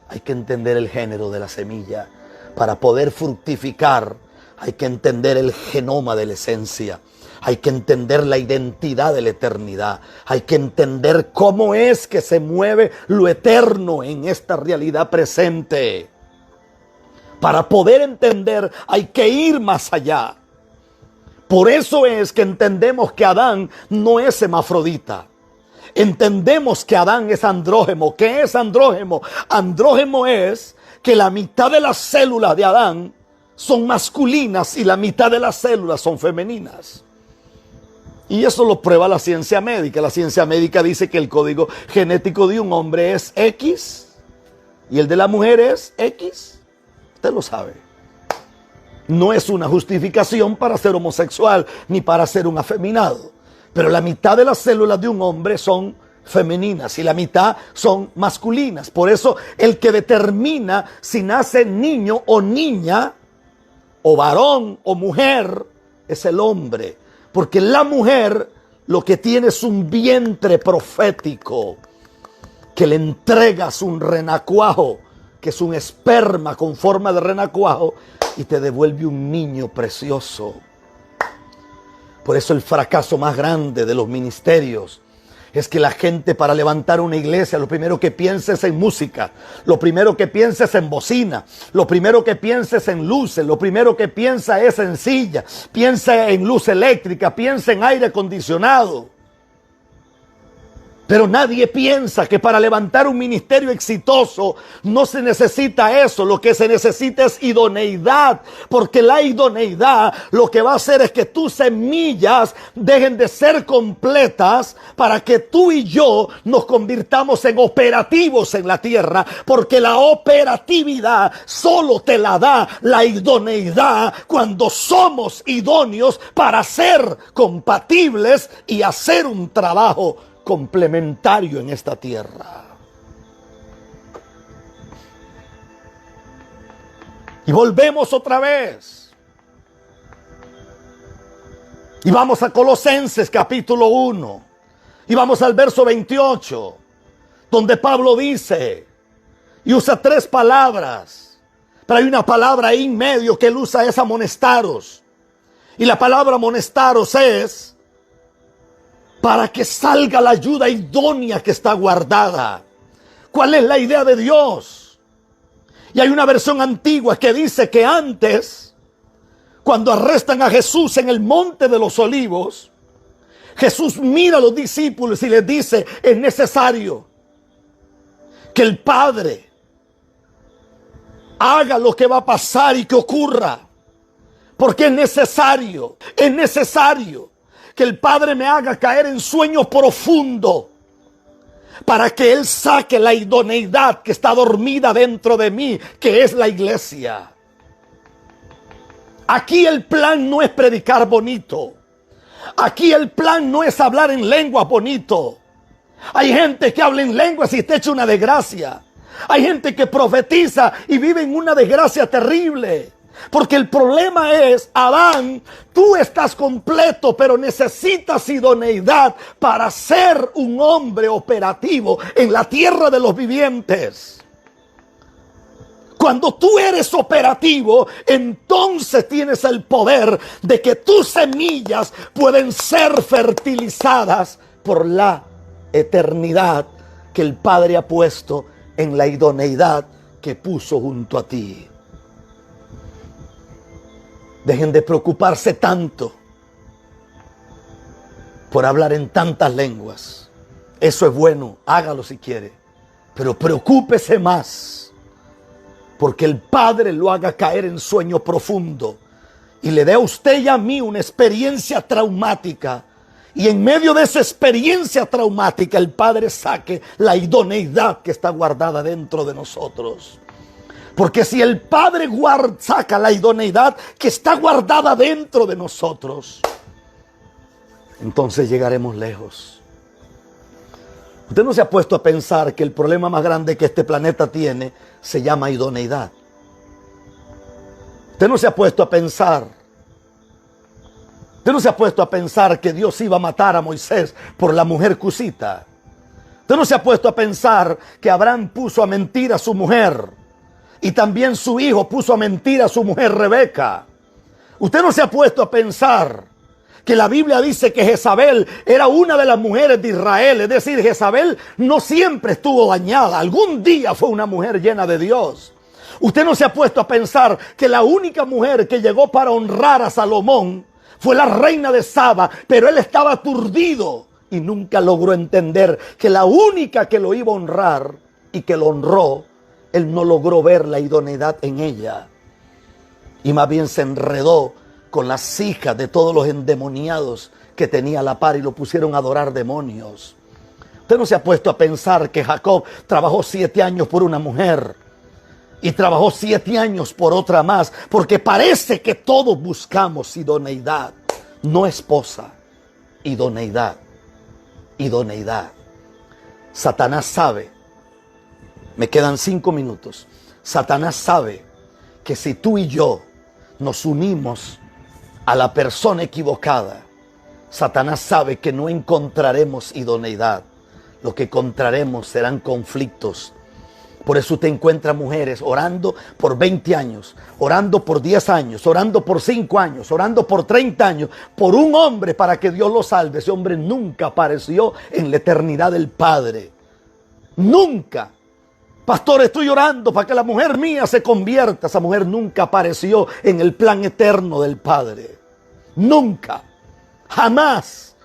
hay que entender el género de la semilla. Para poder fructificar hay que entender el genoma de la esencia. Hay que entender la identidad de la eternidad. Hay que entender cómo es que se mueve lo eterno en esta realidad presente. Para poder entender hay que ir más allá. Por eso es que entendemos que Adán no es hermafrodita. Entendemos que Adán es andrógeno. ¿Qué es andrógeno? Andrógeno es que la mitad de las células de Adán son masculinas y la mitad de las células son femeninas. Y eso lo prueba la ciencia médica. La ciencia médica dice que el código genético de un hombre es X y el de la mujer es X. Usted lo sabe. No es una justificación para ser homosexual ni para ser un afeminado. Pero la mitad de las células de un hombre son femeninas y la mitad son masculinas. Por eso el que determina si nace niño o niña, o varón o mujer, es el hombre. Porque la mujer lo que tiene es un vientre profético que le entregas un renacuajo, que es un esperma con forma de renacuajo, y te devuelve un niño precioso. Por eso el fracaso más grande de los ministerios es que la gente, para levantar una iglesia, lo primero que piensa es en música, lo primero que piensa es en bocina, lo primero que piensa es en luces, lo primero que piensa es en silla, piensa en luz eléctrica, piensa en aire acondicionado. Pero nadie piensa que para levantar un ministerio exitoso no se necesita eso. Lo que se necesita es idoneidad, porque la idoneidad lo que va a hacer es que tus semillas dejen de ser completas para que tú y yo nos convirtamos en operativos en la tierra, porque la operatividad solo te la da la idoneidad cuando somos idóneos para ser compatibles y hacer un trabajo complementario en esta tierra. Y volvemos otra vez. Y vamos a Colosenses capítulo 1. Y vamos al verso 28, donde Pablo dice, y usa 3 palabras, pero hay una palabra ahí en medio que él usa, es amonestaros. Y la palabra amonestaros es para que salga la ayuda idónea que está guardada. ¿Cuál es la idea de Dios? Y hay una versión antigua que dice que antes, cuando arrestan a Jesús en el monte de los olivos, Jesús mira a los discípulos y les dice, es necesario que el Padre haga lo que va a pasar y que ocurra. Porque es necesario que el Padre me haga caer en sueño profundo para que Él saque la idoneidad que está dormida dentro de mí, que es la iglesia. Aquí el plan no es predicar bonito. Aquí el plan no es hablar en lengua bonito. Hay gente que habla en lenguas y está hecha una desgracia. Hay gente que profetiza y vive en una desgracia terrible. Porque el problema es, Adán, tú estás completo, pero necesitas idoneidad para ser un hombre operativo en la tierra de los vivientes. Cuando tú eres operativo, entonces tienes el poder de que tus semillas pueden ser fertilizadas por la eternidad que el Padre ha puesto en la idoneidad que puso junto a ti. Dejen de preocuparse tanto por hablar en tantas lenguas. Eso es bueno, hágalo si quiere. Pero preocúpese más porque el Padre lo haga caer en sueño profundo y le dé a usted y a mí una experiencia traumática. Y en medio de esa experiencia traumática el Padre saque la idoneidad que está guardada dentro de nosotros. Porque si el Padre saca la idoneidad que está guardada dentro de nosotros, entonces llegaremos lejos. Usted no se ha puesto a pensar que el problema más grande que este planeta tiene se llama idoneidad. Usted no se ha puesto a pensar. Usted no se ha puesto a pensar que Dios iba a matar a Moisés por la mujer cusita. Usted no se ha puesto a pensar que Abraham puso a mentir a su mujer. Y también su hijo puso a mentir a su mujer Rebeca. Usted no se ha puesto a pensar que la Biblia dice que Jezabel era una de las mujeres de Israel. Es decir, Jezabel no siempre estuvo dañada. Algún día fue una mujer llena de Dios. Usted no se ha puesto a pensar que la única mujer que llegó para honrar a Salomón fue la reina de Saba, pero él estaba aturdido y nunca logró entender que la única que lo iba a honrar y que lo honró, él no logró ver la idoneidad en ella. Y más bien se enredó con las hijas de todos los endemoniados que tenía a la par y lo pusieron a adorar demonios. Usted no se ha puesto a pensar que Jacob trabajó 7 años por una mujer y trabajó 7 años por otra más, porque parece que todos buscamos idoneidad. No esposa, idoneidad, idoneidad. Satanás sabe. Me quedan 5 minutos. Satanás sabe que si tú y yo nos unimos a la persona equivocada, Satanás sabe que no encontraremos idoneidad. Lo que encontraremos serán conflictos. Por eso te encuentras mujeres orando por 20 años, orando por 10 años, orando por 5 años, orando por 30 años, por un hombre para que Dios lo salve. Ese hombre nunca apareció en la eternidad del Padre. Nunca. Pastor, estoy orando para que la mujer mía se convierta. Esa mujer nunca apareció en el plan eterno del Padre. Nunca. Jamás.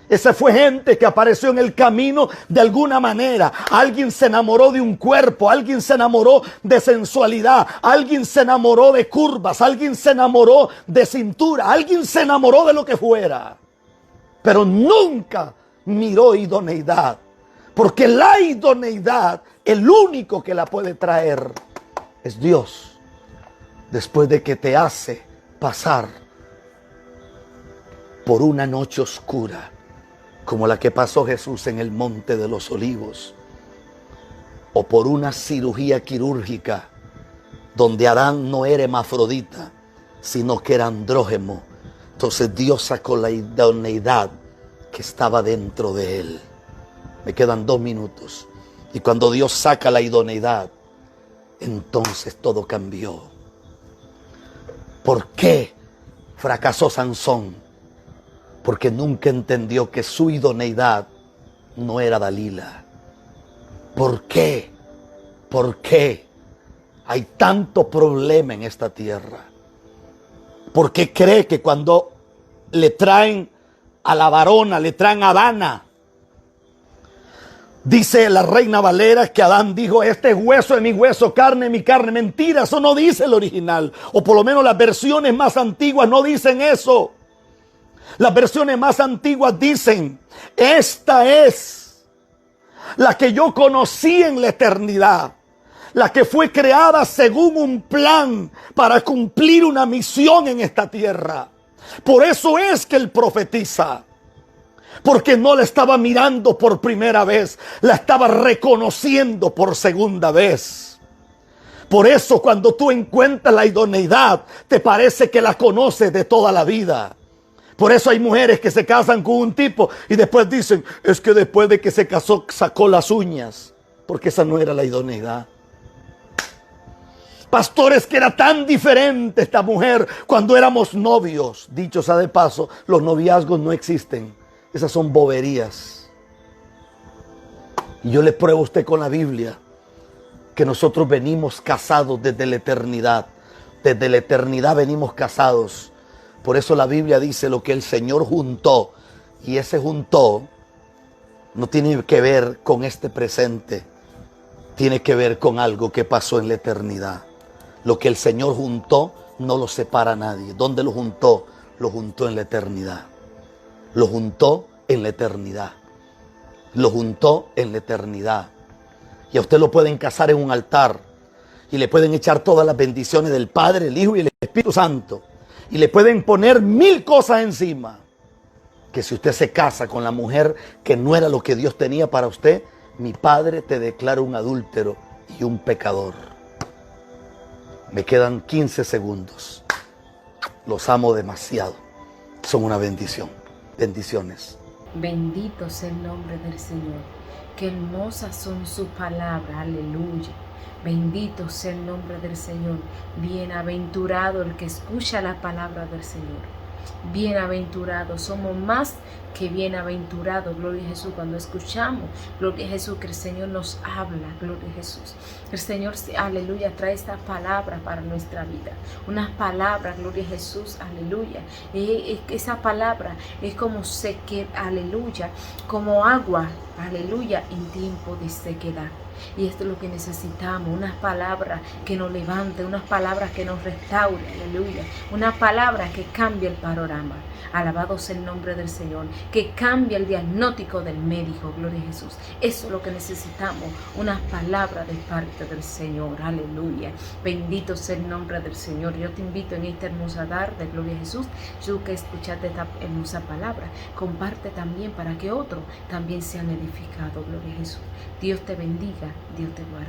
Esa fue gente que apareció en el camino de alguna manera. Alguien se enamoró de un cuerpo, alguien se enamoró de sensualidad, alguien se enamoró de curvas, alguien se enamoró de cintura, alguien se enamoró de lo que fuera. Pero nunca miró idoneidad. Porque la idoneidad, el único que la puede traer es Dios. Después de que te hace pasar por una noche oscura, como la que pasó Jesús en el Monte de los Olivos, o por una cirugía quirúrgica donde Adán no era hermafrodita, sino que era andrógeno, Entonces Dios sacó la idoneidad que estaba dentro de él. Me quedan 2 minutos. Y cuando Dios saca la idoneidad, entonces todo cambió. ¿Por qué fracasó Sansón? Porque nunca entendió que su idoneidad no era Dalila. ¿Por qué? ¿Por qué hay tanto problema en esta tierra? Porque cree que cuando le traen a la varona, le traen a Adana, dice la Reina Valera que Adán dijo: este es hueso de mi hueso, carne de mi carne. Mentira, eso no dice el original. O por lo menos las versiones más antiguas no dicen eso. Las versiones más antiguas dicen: esta es la que yo conocí en la eternidad, la que fue creada según un plan para cumplir una misión en esta tierra. Por eso es que él profetiza. Porque no la estaba mirando por primera vez, la estaba reconociendo por segunda vez. Por eso cuando tú encuentras la idoneidad, te parece que la conoces de toda la vida. Por eso hay mujeres que se casan con un tipo y después dicen: es que después de que se casó sacó las uñas. Porque esa no era la idoneidad. Pastores, que era tan diferente esta mujer cuando éramos novios. Dicho sea de paso, los noviazgos no existen. Esas son boberías. Y yo le pruebo a usted con la Biblia que nosotros venimos casados desde la eternidad. Desde la eternidad venimos casados. Por eso la Biblia dice: lo que el Señor juntó. Y ese juntó no tiene que ver con este presente. Tiene que ver con algo que pasó en la eternidad. Lo que el Señor juntó no lo separa nadie. ¿Dónde lo juntó? Lo juntó en la eternidad. Lo juntó en la eternidad. Lo juntó en la eternidad. Y a usted lo pueden casar en un altar. Y le pueden echar todas las bendiciones del Padre, el Hijo y el Espíritu Santo. Y le pueden poner 1000 cosas encima. Que si usted se casa con la mujer que no era lo que Dios tenía para usted, mi Padre te declara un adúltero y un pecador. Me quedan 15 segundos. Los amo demasiado. Son una bendición. Bendiciones. Bendito sea el nombre del Señor. Qué hermosas son sus palabras. Aleluya. Bendito sea el nombre del Señor. Bienaventurado el que escucha la palabra del Señor. Bienaventurados, somos más que bienaventurados, gloria a Jesús, cuando escuchamos, gloria a Jesús, que el Señor nos habla, gloria a Jesús. El Señor, aleluya, trae esta palabra para nuestra vida, unas palabras, gloria a Jesús, aleluya. Esa palabra es como aleluya, como agua, aleluya, en tiempo de sequedad. Y esto es lo que necesitamos, unas palabras que nos levanten, unas palabras que nos restauren, aleluya, una palabra que cambie el panorama. Alabado sea el nombre del Señor, que cambie el diagnóstico del médico, gloria a Jesús. Eso es lo que necesitamos, unas palabras de parte del Señor, aleluya. Bendito sea el nombre del Señor. Yo te invito en esta hermosa tarde, gloria a Jesús, tú que escuchaste esta hermosa palabra, comparte también para que otros también sean edificados, gloria a Jesús. Dios te bendiga, Dios te guarde.